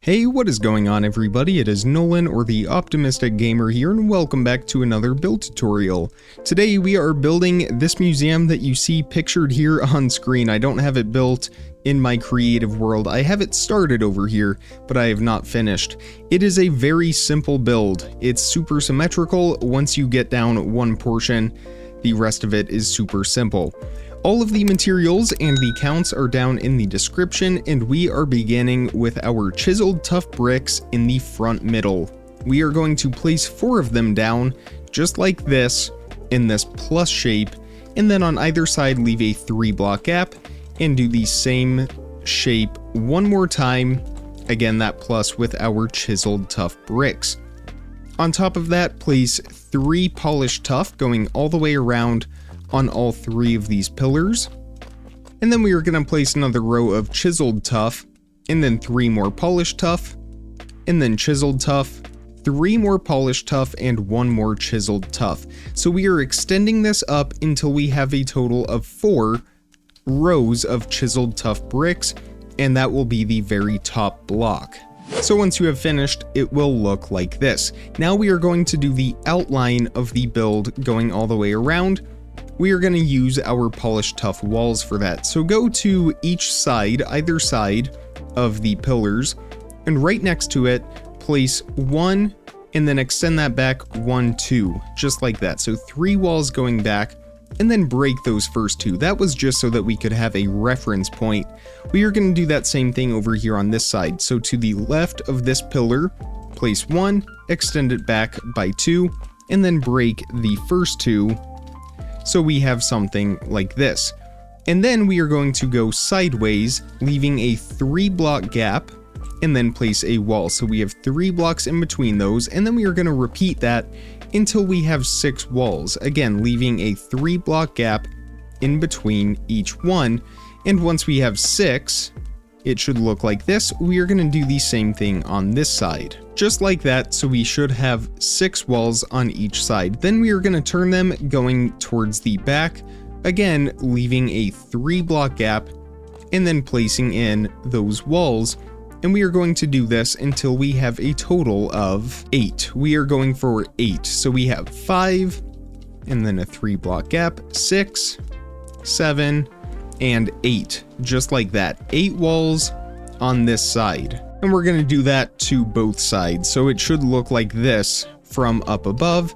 Hey, what is going on everybody? It is Nolan, or the Optimistic Gamer here, and welcome back to another build tutorial. Today we are building this museum that you see pictured here on screen. I don't have it built in my creative world. I have it started over here, but I have not finished. It is a very simple build. It's super symmetrical. Once you get down one portion, the rest of it is super simple. All of the materials and the counts are down in the description, and we are beginning with our chiseled Tuff bricks in the front middle. We are going to place 4 of them down, just like this, in this plus shape, and then on either side leave a 3-block gap, and do the same shape one more time, again that plus with our chiseled Tuff bricks. On top of that, place 3 polished Tuff going all the way around on all 3 of these pillars, and then we are going to place another row of chiseled Tuff, and then 3 more polished Tuff, and then chiseled Tuff, 3 more polished Tuff, and 1 more chiseled Tuff. So we are extending this up until we have a total of 4 rows of chiseled Tuff bricks, and that will be the very top block. So once you have finished, it will look like this. Now we are going to do the outline of the build going all the way around. We are going to use our polished Tuff walls for that. So go to each side, either side of the pillars, and right next to it, place 1 and then extend that back 1, 2, just like that. So 3 walls going back, and then break those first 2. That was just so that we could have a reference point. We are going to do that same thing over here on this side. So to the left of this pillar, place 1, extend it back by 2, and then break the first 2. So we have something like this. And then we are going to go sideways, leaving a 3-block gap, and then place a wall. So we have 3 blocks in between those, and then we are going to repeat that until we have 6 walls. Again, leaving a 3-block gap in between each one. And once we have 6, it should look like this. We are going to do the same thing on this side. Just like that, so we should have 6 walls on each side. Then we are going to turn them going towards the back, again leaving a 3-block gap, and then placing in those walls. And we are going to do this until we have a total of 8. We are going for 8. So we have 5, and then a 3-block gap, 6, 7, and 8. Just like that. 8 walls on this side. And we're going to do that to both sides. So it should look like this from up above.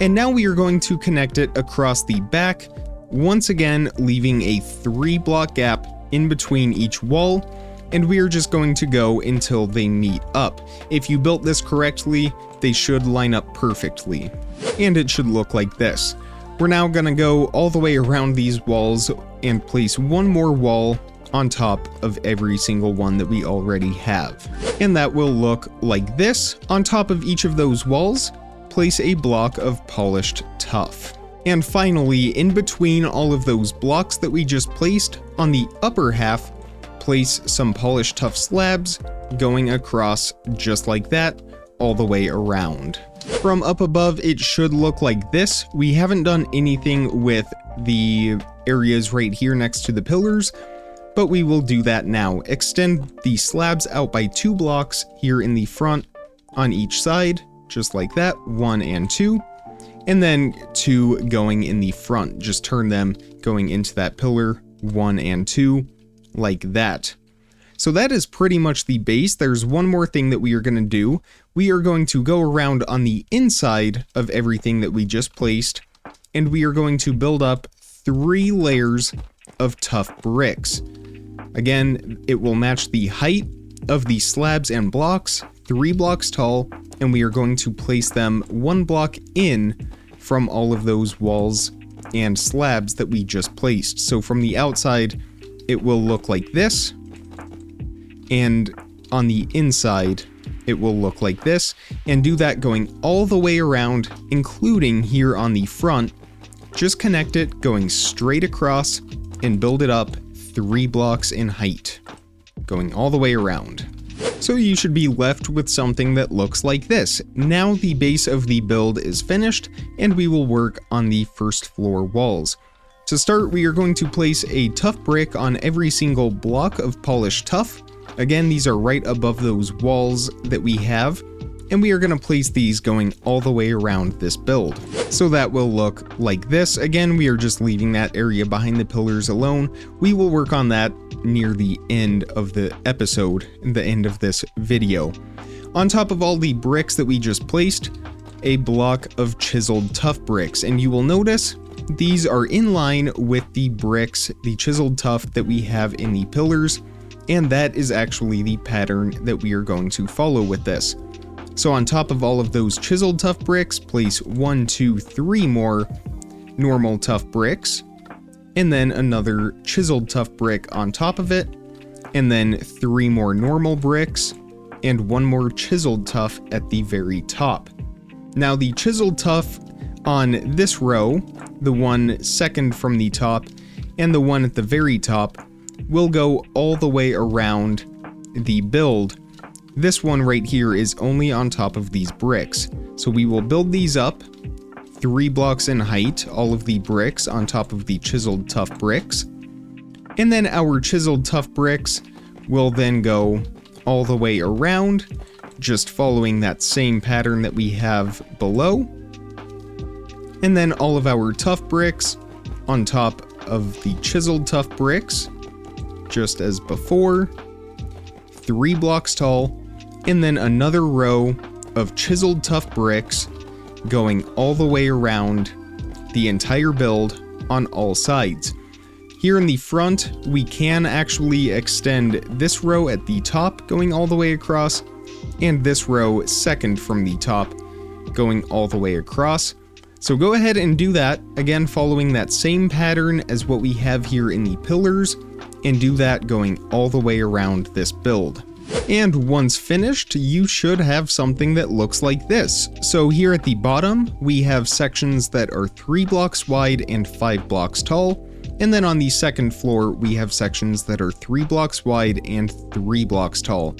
And now we are going to connect it across the back, once again leaving a 3-block gap in between each wall. And we are just going to go until they meet up. If you built this correctly, they should line up perfectly. And it should look like this. We're now going to go all the way around these walls and place 1 more wall on top of every single one that we already have. And that will look like this. On top of each of those walls, place a block of polished Tuff. And finally, in between all of those blocks that we just placed, on the upper half, place some polished Tuff slabs going across just like that, all the way around. From up above, it should look like this. We haven't done anything with the areas right here next to the pillars, but we will do that now. Extend the slabs out by 2 blocks here in the front on each side, just like that, 1 and 2, and then 2 going in the front. Just turn them going into that pillar, 1 and 2, like that. So that is pretty much the base. There's one more thing that we are going to do. We are going to go around on the inside of everything that we just placed, and we are going to build up 3 layers of Tuff bricks. Again, it will match the height of the slabs and blocks, 3 blocks tall, and we are going to place them 1 block in from all of those walls and slabs that we just placed. So from the outside, it will look like this, and on the inside, it will look like this, and do that going all the way around, including here on the front. Just connect it going straight across and build it up 3 blocks in height, going all the way around. So you should be left with something that looks like this. Now the base of the build is finished, and we will work on the first floor walls. To start, we are going to place a Tuff brick on every single block of polished Tuff, Again, these are right above those walls that we have, and we are going to place these going all the way around this build. So that will look like this. Again, we are just leaving that area behind the pillars alone. We will work on that near the end of the episode, the end of this video. On top of all the bricks that we just placed, a block of chiseled Tuff bricks, and you will notice these are in line with the bricks, the chiseled Tuff that we have in the pillars, and that is actually the pattern that we are going to follow with this. So on top of all of those chiseled Tuff bricks, place 1, 2, 3 more normal Tuff bricks, and then another chiseled Tuff brick on top of it, and then 3 more normal bricks, and 1 more chiseled Tuff at the very top. Now the chiseled Tuff on this row, the one second from the top, and the one at the very top, will go all the way around the build. This one right here is only on top of these bricks. So we will build these up 3 blocks in height, all of the bricks on top of the chiseled Tuff bricks. And then our chiseled Tuff bricks will then go all the way around, just following that same pattern that we have below. And then all of our Tuff bricks on top of the chiseled Tuff bricks, just as before, 3 blocks tall, and then another row of chiseled Tuff bricks going all the way around the entire build on all sides. Here in the front, we can actually extend this row at the top going all the way across, and this row second from the top going all the way across. So go ahead and do that, again following that same pattern as what we have here in the pillars, and do that going all the way around this build. And once finished, you should have something that looks like this. So here at the bottom, we have sections that are 3 blocks wide and 5 blocks tall. And then on the second floor, we have sections that are 3 blocks wide and 3 blocks tall.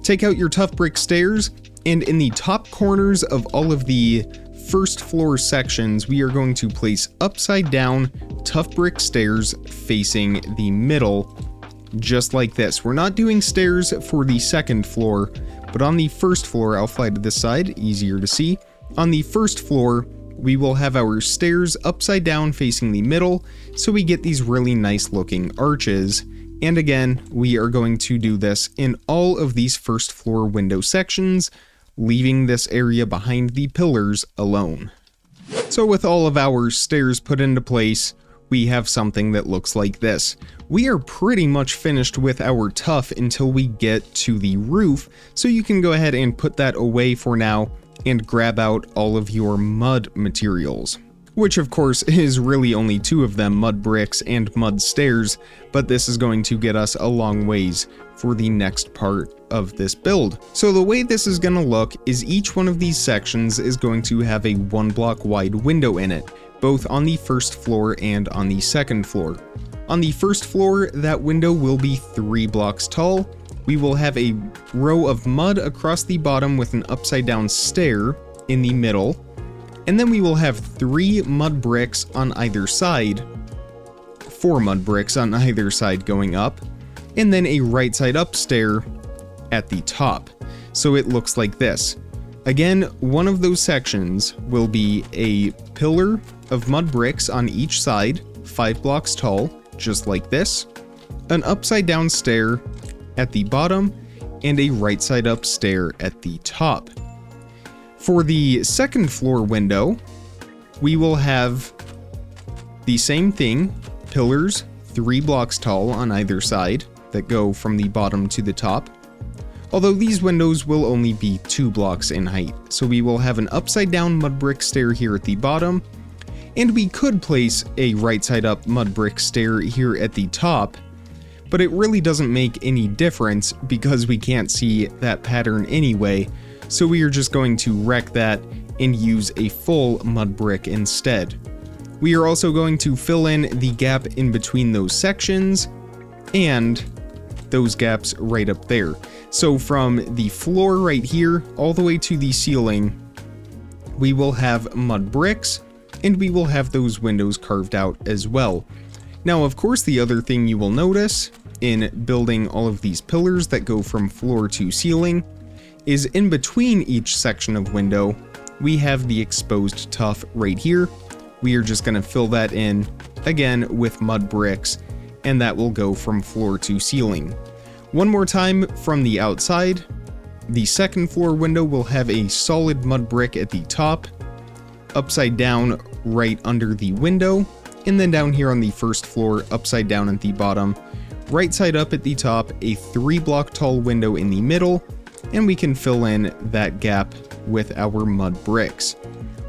Take out your Tuff brick stairs, and in the top corners of all of the first floor sections, we are going to place upside down Tuff brick stairs facing the middle, just like this. We're not doing stairs for the second floor, but on the first floor, I'll fly to this side, easier to see. On the first floor, we will have our stairs upside down facing the middle, so we get these really nice looking arches. And again, we are going to do this in all of these first floor window sections, leaving this area behind the pillars alone. So with all of our stairs put into place, we have something that looks like this. We are pretty much finished with our Tuff until we get to the roof, so you can go ahead and put that away for now and grab out all of your mud materials. Which of course is really only 2 of them, mud bricks and mud stairs, but this is going to get us a long ways for the next part of this build. So the way this is going to look is each one of these sections is going to have a 1 block wide window in it, both on the first floor and on the second floor. On the first floor, that window will be 3 blocks tall. We will have a row of mud across the bottom with an upside down stair in the middle, and then we will have 3 mud bricks on either side, 4 mud bricks on either side going up, and then a right side up stair at the top. So it looks like this. Again, one of those sections will be a pillar of mud bricks on each side, 5 blocks tall, just like this, an upside down stair at the bottom, and a right side up stair at the top. For the second floor window, we will have the same thing, pillars 3 blocks tall on either side that go from the bottom to the top. Although these windows will only be 2 blocks in height, so we will have an upside down mud brick stair here at the bottom, and we could place a right side up mud brick stair here at the top, but it really doesn't make any difference because we can't see that pattern anyway, so we are just going to wreck that and use a full mud brick instead. We are also going to fill in the gap in between those sections and those gaps right up there. So from the floor right here all the way to the ceiling, we will have mud bricks, and we will have those windows carved out as well. Now, of course, the other thing you will notice in building all of these pillars that go from floor to ceiling is in between each section of window, we have the exposed tuff right here. We are just going to fill that in, again, with mud bricks, and that will go from floor to ceiling. One more time from the outside, the second floor window will have a solid mud brick at the top, upside down right under the window, and then down here on the first floor, upside down at the bottom, right side up at the top, a 3-block tall window in the middle, and we can fill in that gap with our mud bricks.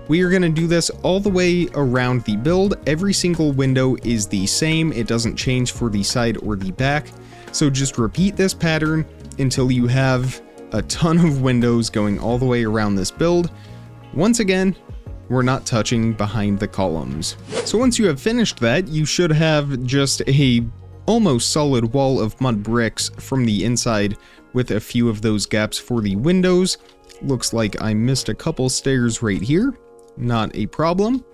We are going to do this all the way around the build. Every single window is the same. It doesn't change for the side or the back. So just repeat this pattern until you have a ton of windows going all the way around this build. Once again, we're not touching behind the columns. So once you have finished that, you should have just a almost solid wall of mud bricks from the inside with a few of those gaps for the windows. Looks like I missed a couple stairs right here. Not a problem.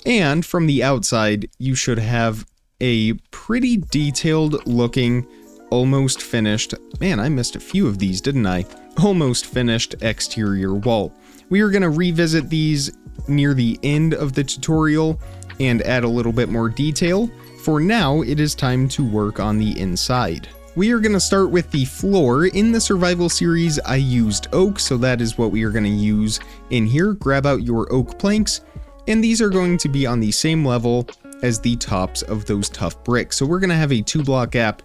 And from the outside, you should have a pretty detailed looking, almost finished, man, I missed a few of these, didn't I? Almost finished exterior wall. We are going to revisit these near the end of the tutorial and add a little bit more detail. For now, it is time to work on the inside. We are going to start with the floor. In the survival series, I used oak, so that is what we are going to use in here. Grab out your oak planks, and these are going to be on the same level as the tops of those tough bricks. So we're going to have a 2-block gap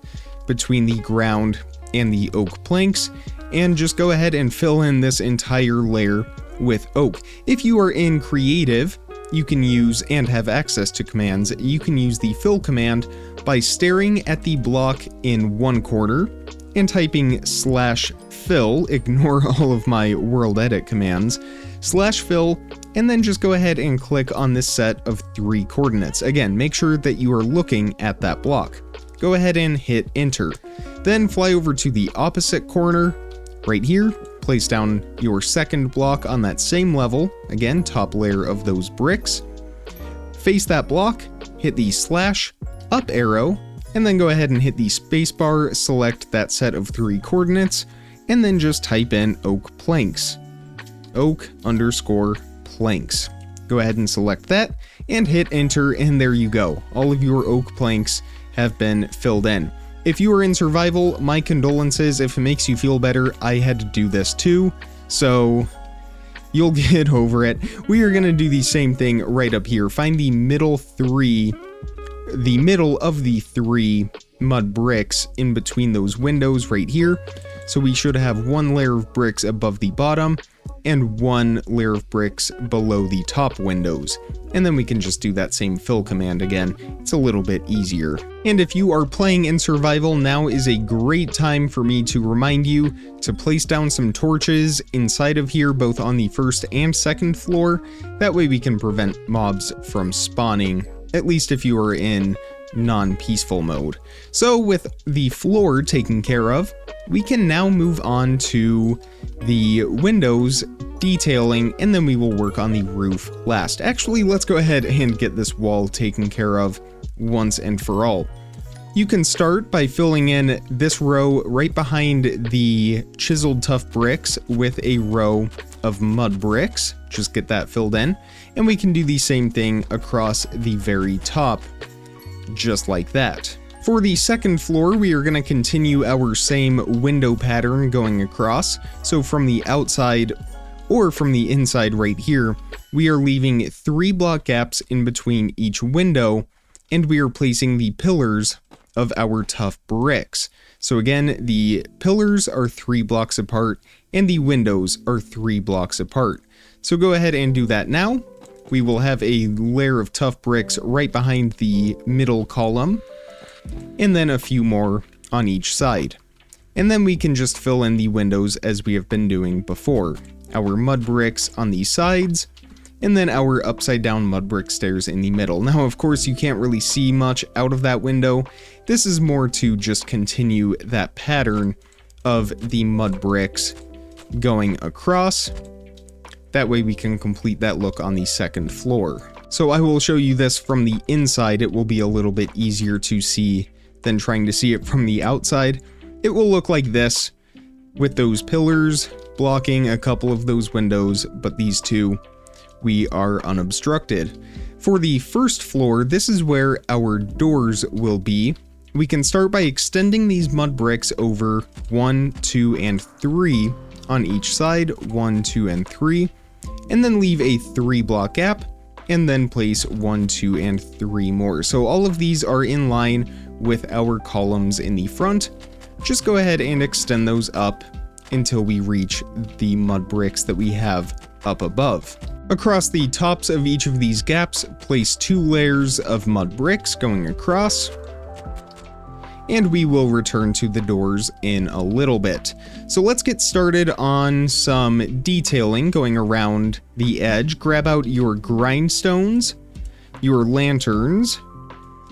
between the ground and the oak planks, and just go ahead and fill in this entire layer with oak. If you are in creative, you can use and have access to commands. You can use the fill command by staring at the block in one corner and typing /fill, ignore all of my world edit commands, /fill, and then just go ahead and click on this set of 3 coordinates. Again, make sure that you are looking at that block. Go ahead and hit enter. Then fly over to the opposite corner right here. Place down your second block on that same level, again, top layer of those bricks. Face that block, hit the /up arrow, and then go ahead and hit the spacebar, select that set of 3 coordinates, and then just type in oak planks. Oak_planks. Go ahead and select that, and hit enter, and there you go. All of your oak planks have been filled in. If you are in survival, my condolences. If it makes you feel better, I had to do this too, so you'll get over it. We are going to do the same thing right up here. Find the middle of the 3 mud bricks in between those windows right here. So we should have 1 layer of bricks above the bottom and 1 layer of bricks below the top windows. And then we can just do that same fill command again. It's a little bit easier. And if you are playing in survival, now is a great time for me to remind you to place down some torches inside of here, both on the first and second floor. That way we can prevent mobs from spawning, at least if you are in non-peaceful mode. So with the floor taken care of, we can now move on to the windows detailing, and then we will work on the roof last. Actually, let's go ahead and get this wall taken care of once and for all. You can start by filling in this row right behind the chiseled tough bricks with a row of mud bricks. Just get that filled in, and we can do the same thing across the very top, just like that. For the second floor, we are going to continue our same window pattern going across. So from the outside or from the inside right here, we are leaving 3 block gaps in between each window, and we are placing the pillars of our tough bricks. So again, the pillars are 3 blocks apart and the windows are 3 blocks apart. So go ahead and do that now. We will have a layer of tough bricks right behind the middle column, and then a few more on each side. And then we can just fill in the windows as we have been doing before. Our mud bricks on the sides, and then our upside down mud brick stairs in the middle. Now, of course, you can't really see much out of that window. This is more to just continue that pattern of the mud bricks going across. That way we can complete that look on the second floor. So I will show you this from the inside. It will be a little bit easier to see than trying to see it from the outside. It will look like this, with those pillars blocking a couple of those windows, but these two, we are unobstructed. For the first floor, this is where our doors will be. We can start by extending these mud bricks over 1, 2, and 3 on each side, 1, 2, and 3, and then leave a 3-block gap, and then place 1, 2, and 3 more. So all of these are in line with our columns in the front. Just go ahead and extend those up until we reach the mud bricks that we have up above. Across the tops of each of these gaps, place 2 layers of mud bricks going across, and we will return to the doors in a little bit. So let's get started on some detailing going around the edge. Grab out your grindstones, your lanterns,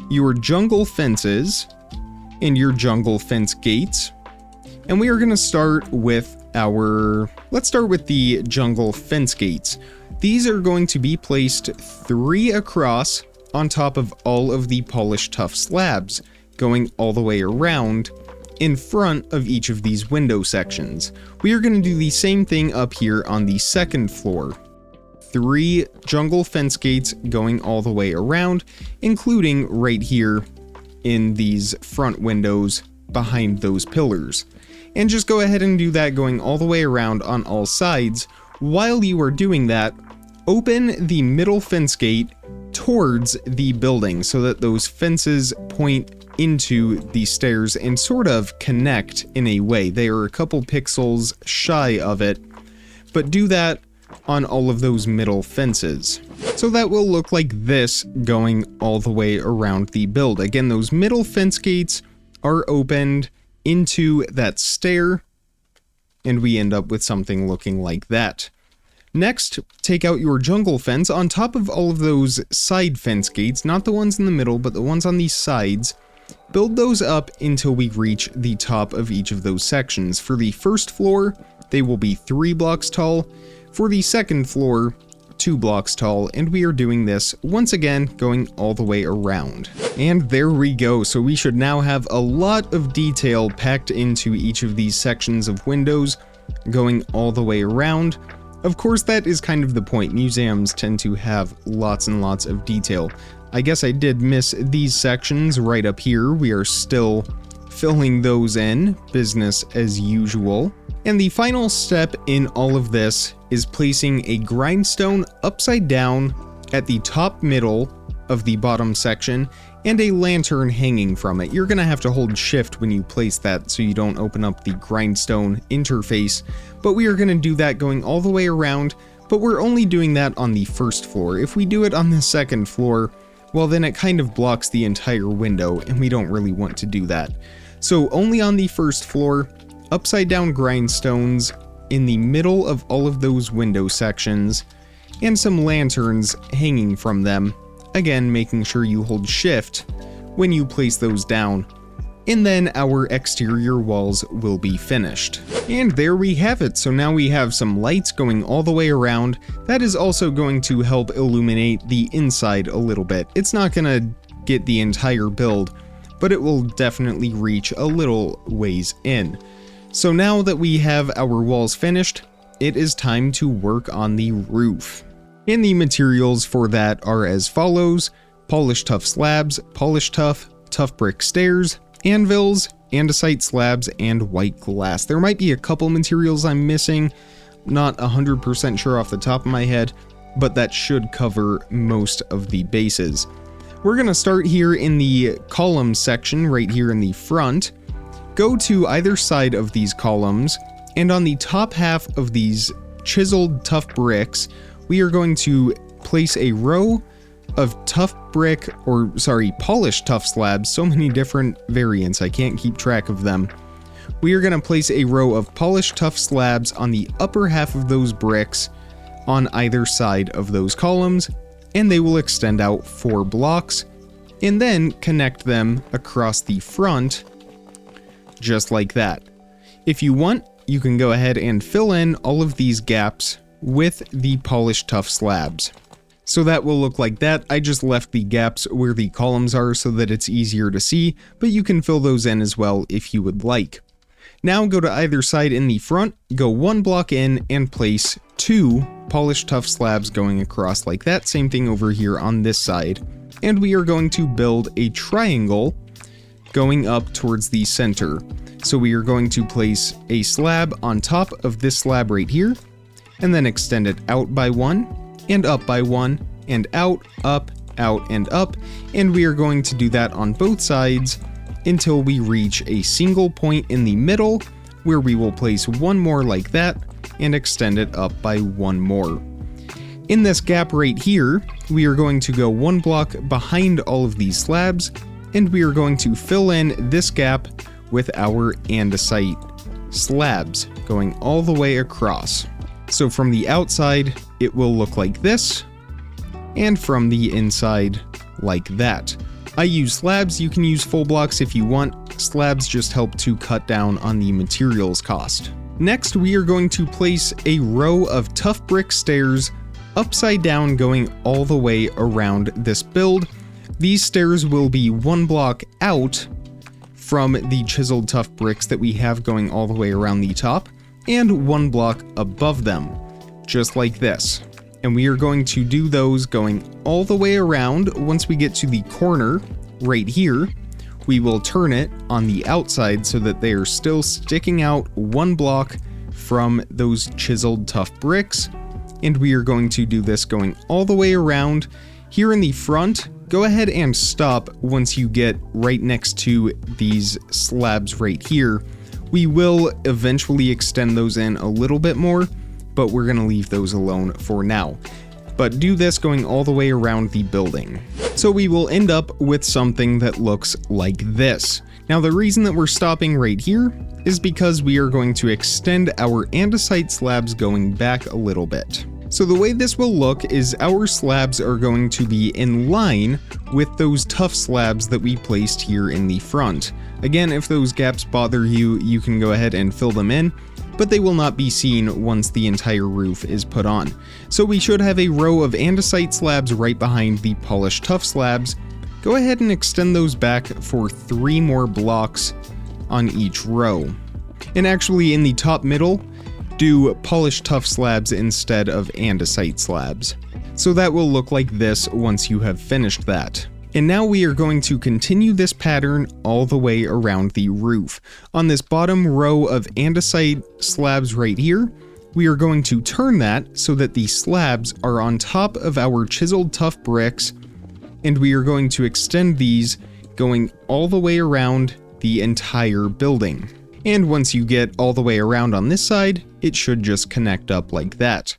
your jungle fences, and your jungle fence gates. And we are going to start with let's start with the jungle fence gates. These are going to be placed 3 across on top of all of the polished Tuff slabs, going all the way around in front of each of these window sections. We are going to do the same thing up here on the second floor. 3 jungle fence gates going all the way around, including right here in these front windows behind those pillars. And just go ahead and do that going all the way around on all sides. While you are doing that, open the middle fence gate towards the building so that those fences point into the stairs and sort of connect in a way. They are a couple pixels shy of it, but do that on all of those middle fences. So that will look like this going all the way around the build. Again, those middle fence gates are opened into that stair, and we end up with something looking like that. Next, take out your jungle fence on top of all of those side fence gates, not the ones in the middle, but the ones on these sides. Build those up until we reach the top of each of those sections. For the first floor, they will be 3 blocks tall. For the second floor, 2 blocks tall, and we are doing this once again going all the way around. And there we go. So we should now have a lot of detail packed into each of these sections of windows going all the way around. Of course, that is kind of the point. Museums tend to have lots and lots of detail. I guess I did miss these sections right up here. We are still filling those in, business as usual. And the final step in all of this is placing a grindstone upside down at the top middle of the bottom section and a lantern hanging from it. You're going to have to hold shift when you place that so you don't open up the grindstone interface, but we are going to do that going all the way around, but we're only doing that on the first floor. If we do it on the second floor, well, then it kind of blocks the entire window, and we don't really want to do that. So only on the first floor, upside down grindstones in the middle of all of those window sections, and some lanterns hanging from them. Again, making sure you hold shift when you place those down. And then our exterior walls will be finished. And there we have it. So now we have some lights going all the way around. That is also going to help illuminate the inside a little bit. It's not going to get the entire build, but it will definitely reach a little ways in. So now that we have our walls finished, it is time to work on the roof. And the materials for that are as follows: polished Tuff slabs, polished Tuff, Tuff brick stairs, Anvils, Andesite slabs, and white glass. There might be a couple materials I'm missing, not 100% sure off the top of my head, but that should cover most of the bases. We're going to start here in the column section right here in the front. Go to either side of these columns, and on the top half of these chiseled Tuff bricks, we are going to place a row of polished Tuff slabs. So many different variants, I can't keep track of them. We are going to place a row of polished Tuff slabs on the upper half of those bricks on either side of those columns, and they will extend out 4 blocks, and then connect them across the front, just like that. If you want, you can go ahead and fill in all of these gaps with the polished Tuff slabs. So that will look like that. I just left the gaps where the columns are so that it's easier to see, but you can fill those in as well if you would like. Now go to either side in the front, go 1 block in, and place 2 polished tuff slabs going across like that. Same thing over here on this side. And we are going to build a triangle going up towards the center. So we are going to place a slab on top of this slab right here, and then extend it out by 1, and up by 1, and out, and up, and we are going to do that on both sides until we reach a single point in the middle, where we will place 1 more like that, and extend it up by 1 more. In this gap right here, we are going to go 1 block behind all of these slabs, and we are going to fill in this gap with our andesite slabs going all the way across. So from the outside, it will look like this, and from the inside, like that. I use slabs. You can use full blocks if you want. Slabs just help to cut down on the materials cost. Next, we are going to place a row of tough brick stairs upside down going all the way around this build. These stairs will be 1 block out from the chiseled tough bricks that we have going all the way around the top, and 1 block above them, just like this. And we are going to do those going all the way around. Once we get to the corner right here, we will turn it on the outside so that they are still sticking out 1 block from those chiseled tough bricks. And we are going to do this going all the way around. Here in the front, go ahead and stop once you get right next to these slabs right here. We will eventually extend those in a little bit more, but we're going to leave those alone for now. But do this going all the way around the building. So we will end up with something that looks like this. Now the reason that we're stopping right here is because we are going to extend our andesite slabs going back a little bit. So the way this will look is our slabs are going to be in line with those tough slabs that we placed here in the front. Again, if those gaps bother you, you can go ahead and fill them in, but they will not be seen once the entire roof is put on. So we should have a row of andesite slabs right behind the polished tuff slabs. Go ahead and extend those back for 3 more blocks on each row. And actually in the top middle, do polished tuff slabs instead of andesite slabs. So that will look like this once you have finished that. And now we are going to continue this pattern all the way around the roof. On this bottom row of andesite slabs right here, we are going to turn that so that the slabs are on top of our chiseled tough bricks, and we are going to extend these going all the way around the entire building. And once you get all the way around on this side, it should just connect up like that.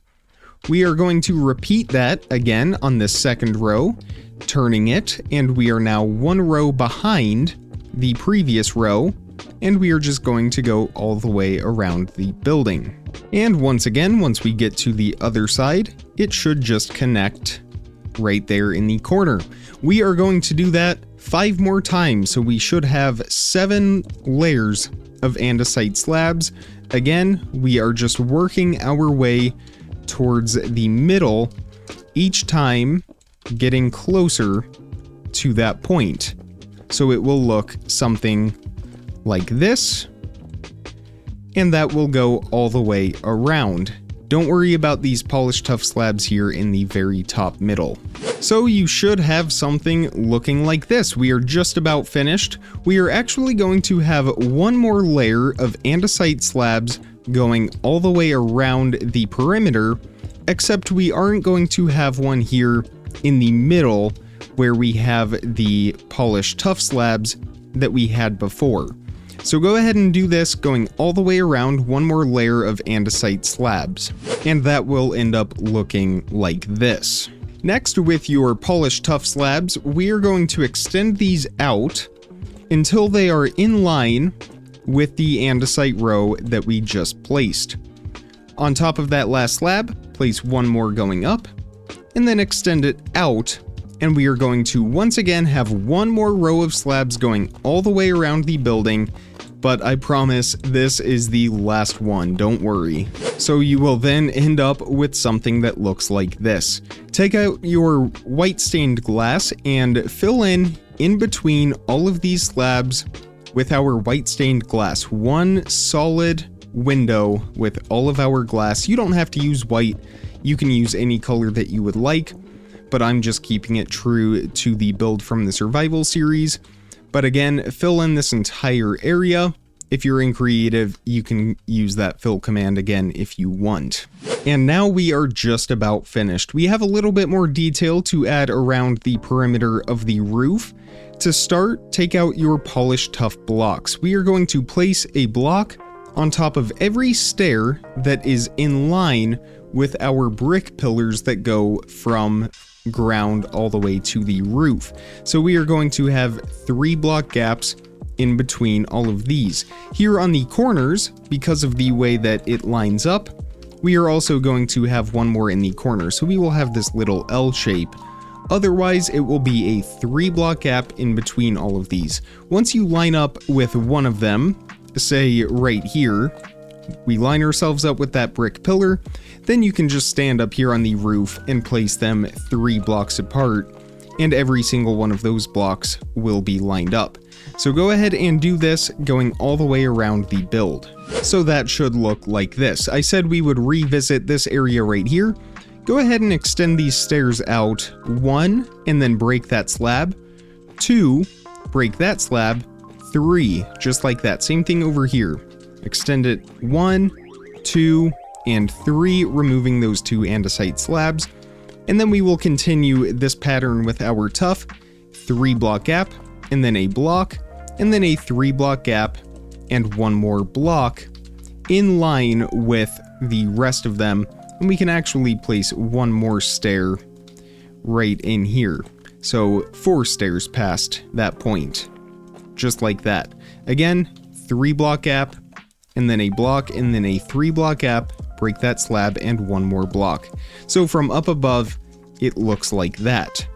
We are going to repeat that again on this second row, turning it, and we are now 1 row behind the previous row, and we are just going to go all the way around the building. And once again, once we get to the other side, it should just connect right there in the corner. We are going to do that 5 more times, so we should have 7 layers of andesite slabs. Again, we are just working our way towards the middle, each time getting closer to that point. So it will look something like this, and that will go all the way around. Don't worry about these polished tough slabs here in the very top middle. So you should have something looking like this. We are just about finished. We are actually going to have 1 more layer of andesite slabs going all the way around the perimeter, except we aren't going to have one here in the middle where we have the polished tough slabs that we had before. So go ahead and do this going all the way around, 1 more layer of andesite slabs, and that will end up looking like this. Next, with your polished tough slabs, we are going to extend these out until they are in line with the andesite row that we just placed. On top of that last slab, place 1 more going up, and then extend it out, and we are going to once again have 1 more row of slabs going all the way around the building, but I promise this is the last one, don't worry. So you will then end up with something that looks like this. Take out your white stained glass and fill in between all of these slabs with our white stained glass. One solid window with all of our glass. You don't have to use white, you can use any color that you would like, but I'm just keeping it true to the build from the survival series. But again, fill in this entire area. If you're in creative, you can use that fill command again if you want. And now we are just about finished. We have a little bit more detail to add around the perimeter of the roof. To start, take out your polished Tuff blocks. We are going to place a block on top of every stair that is in line with our brick pillars that go from ground all the way to the roof. So we are going to have 3 block gaps in between all of these. Here on the corners, because of the way that it lines up, we are also going to have one more in the corner. So we will have this little L shape. Otherwise, it will be a 3 block gap in between all of these. Once you line up with one of them, say right here, we line ourselves up with that brick pillar, then you can just stand up here on the roof and place them 3 blocks apart, and every single one of those blocks will be lined up. So go ahead and do this going all the way around the build. So that should look like this. I said we would revisit this area right here. Go ahead and extend these stairs out 1 and then break that slab, 2, break that slab, 3, just like that. Same thing over here. Extend it 1, 2, and 3, removing those 2 andesite slabs. And then we will continue this pattern with our Tuff, 3 block gap, and then a block, and then a 3 block gap, and 1 more block in line with the rest of them. And we can actually place 1 more stair right in here. So 4 stairs past that point, just like that. Again, 3 block gap, and then a block, and then a 3 block gap, break that slab, and 1 more block. So from up above, it looks like that.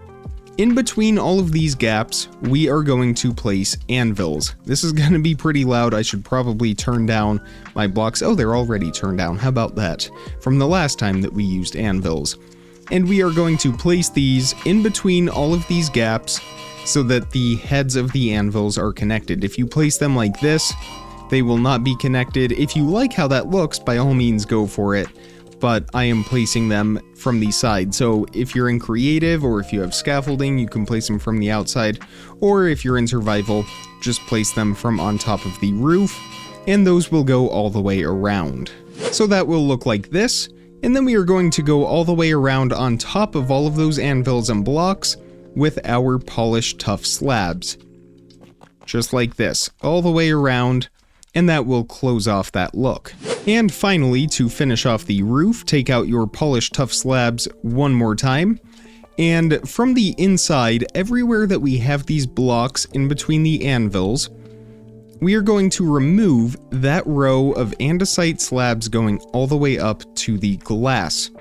In between all of these gaps, we are going to place anvils. This is going to be pretty loud. I should probably turn down my blocks. Oh, they're already turned down. How about that? From the last time that we used anvils. And we are going to place these in between all of these gaps so that the heads of the anvils are connected. If you place them like this, they will not be connected. If you like how that looks, by all means go for it. But I am placing them from the side. So if you're in creative or if you have scaffolding, you can place them from the outside. Or if you're in survival, just place them from on top of the roof, and those will go all the way around. So that will look like this. And then we are going to go all the way around on top of all of those anvils and blocks with our polished Tuff slabs. Just like this, all the way around. And that will close off that look. And finally, to finish off the roof, take out your polished Tuff slabs 1 more time. And from the inside, everywhere that we have these blocks in between the anvils, we are going to remove that row of andesite slabs going all the way up to the glass.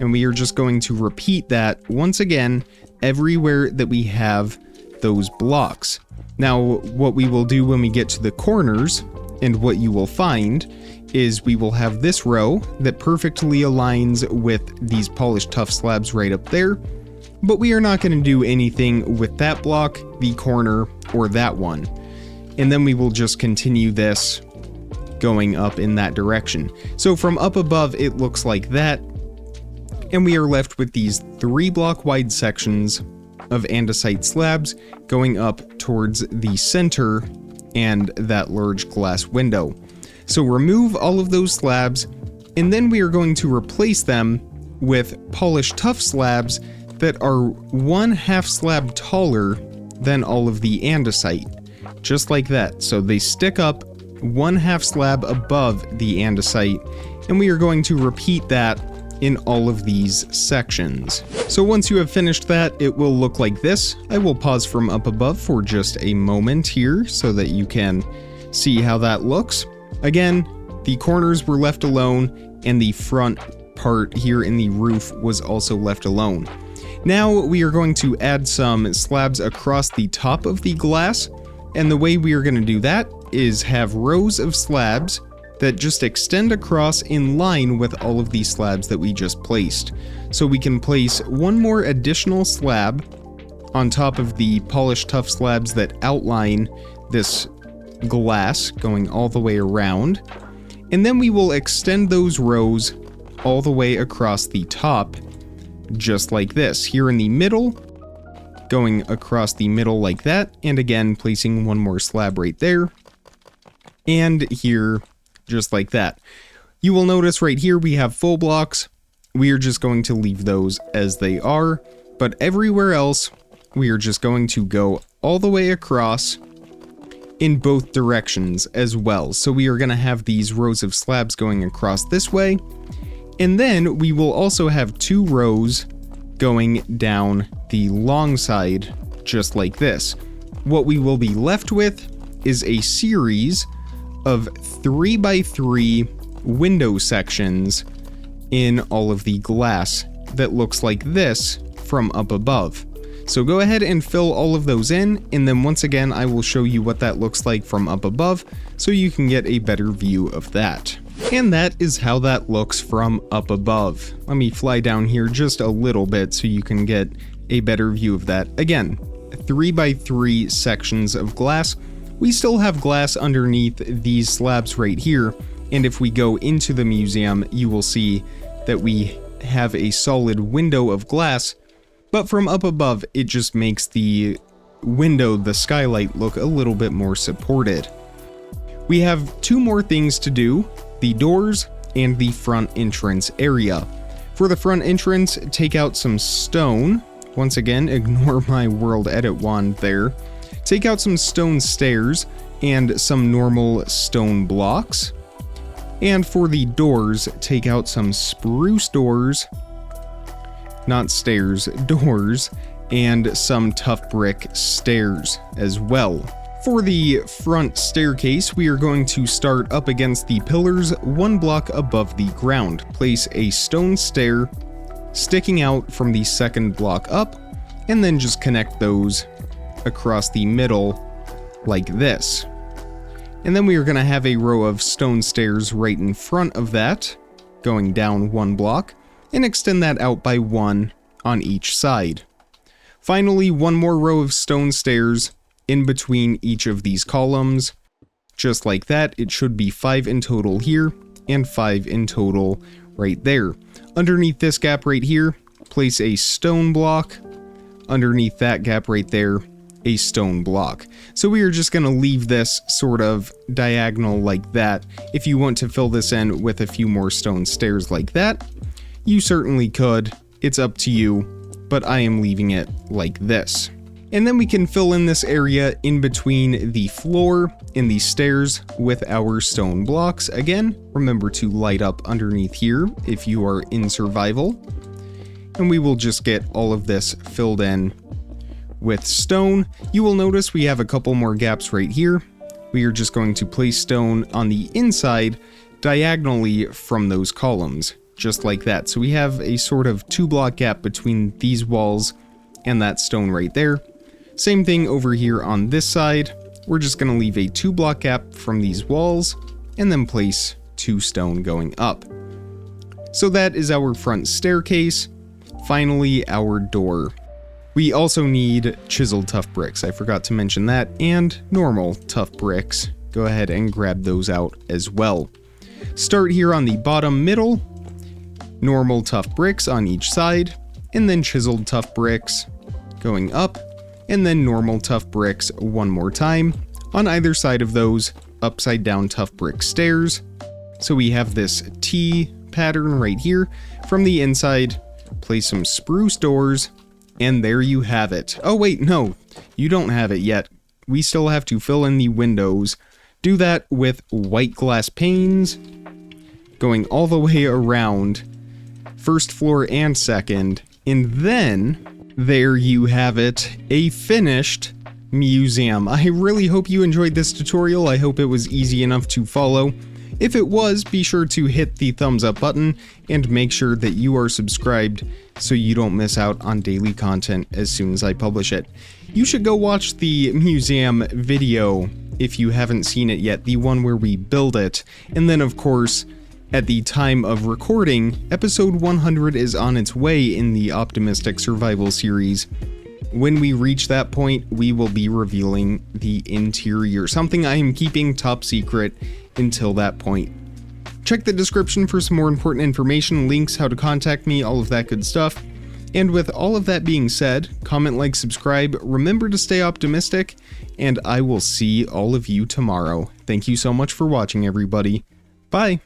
And we are just going to repeat that once again, everywhere that we have those blocks. Now, what we will do when we get to the corners, and what you will find is we will have this row that perfectly aligns with these polished Tuff slabs right up there, but we are not going to do anything with that block, the corner, or that one. And then we will just continue this going up in that direction. So from up above, it looks like that, and we are left with these 3 block wide sections of andesite slabs going up towards the center and that large glass window. So remove all of those slabs, and then we are going to replace them with polished Tuff slabs that are 1/2 slab taller than all of the andesite. Just like that. So they stick up 1/2 slab above the andesite, and we are going to repeat that in all of these sections. So once you have finished that, it will look like this. I will pause from up above for just a moment here so that you can see how that looks. Again, the corners were left alone, and the front part here in the roof was also left alone. Now we are going to add some slabs across the top of the glass And the way we are going to do that is have rows of slabs that just extend across in line with all of these slabs that we just placed. So we can place one more additional slab on top of the polished Tuff slabs that outline this glass going all the way around. And then we will extend those rows all the way across the top, just like this. Here in the middle, going across the middle like that, and again placing one more slab right there, and here just like that. You will notice right here we have full blocks. We are just going to leave those as they are, but everywhere else we are just going to go all the way across in both directions as well. So we are going to have these rows of slabs going across this way, and then we will also have 2 rows going down the long side just like this. What we will be left with is a series of 3x3 window sections in all of the glass that looks like this from up above. So go ahead and fill all of those in, and then once again I will show you what that looks like from up above so you can get a better view of that. And that is how that looks from up above. Let me fly down here just a little bit so you can get a better view of that. Again, 3x3 sections of glass. We still have glass underneath these slabs right here, and if we go into the museum, you will see that we have a solid window of glass, but from up above, it just makes the window, the skylight, look a little bit more supported. We have 2 more things to do, the doors and the front entrance area. For the front entrance, take out some stone. Once again, ignore my world edit wand there. Take out some stone stairs and some normal stone blocks. And for the doors, take out some spruce doors, not stairs, doors, and some tough brick stairs as well. For the front staircase, we are going to start up against the pillars 1 block above the ground. Place a stone stair sticking out from the 2nd block up, and then just connect those across the middle like this. And then we are going to have a row of stone stairs right in front of that, going down 1 block, and extend that out by 1 on each side. Finally, 1 more row of stone stairs in between each of these columns. Just like that, it should be 5 in total here, and 5 in total right there. Underneath this gap right here, place a stone block. Underneath that gap right there, a stone block. So we are just going to leave this sort of diagonal like that. If you want to fill this in with a few more stone stairs like that, you certainly could. It's up to you, but I am leaving it like this. And then we can fill in this area in between the floor and the stairs with our stone blocks. Again, remember to light up underneath here if you are in survival. And we will just get all of this filled in with stone. You will notice we have a couple more gaps right here. We are just going to place stone on the inside diagonally from those columns, just like that. So we have a sort of 2 block gap between these walls and that stone right there. Same thing over here on this side. We're just going to leave a 2 block gap from these walls and then place 2 stone going up. So that is our front staircase. Finally, our door. We also need chiseled tough bricks. I forgot to mention that, and normal tough bricks. Go ahead and grab those out as well. Start here on the bottom middle. Normal tough bricks on each side, and then chiseled tough bricks going up, and then normal tough bricks 1 more time on either side of those upside down tough brick stairs. So we have this T pattern right here. From the inside, place some spruce doors, and there you have it. Oh wait, no, you don't have it yet. We still have to fill in the windows. Do that with white glass panes going all the way around, 1st floor and 2nd, and then there you have it, a finished museum. I really hope you enjoyed this tutorial. I hope it was easy enough to follow. If it was, be sure to hit the thumbs up button and make sure that you are subscribed so you don't miss out on daily content as soon as I publish it. You should go watch the museum video if you haven't seen it yet, the one where we build it. And then of course, at the time of recording, episode 100 is on its way in the Optimistic Survival series. When we reach that point, we will be revealing the interior, something I am keeping top secret until that point. Check the description for some more important information, links, how to contact me, all of that good stuff. And with all of that being said, comment, like, subscribe, remember to stay optimistic, and I will see all of you tomorrow. Thank you so much for watching, everybody. Bye!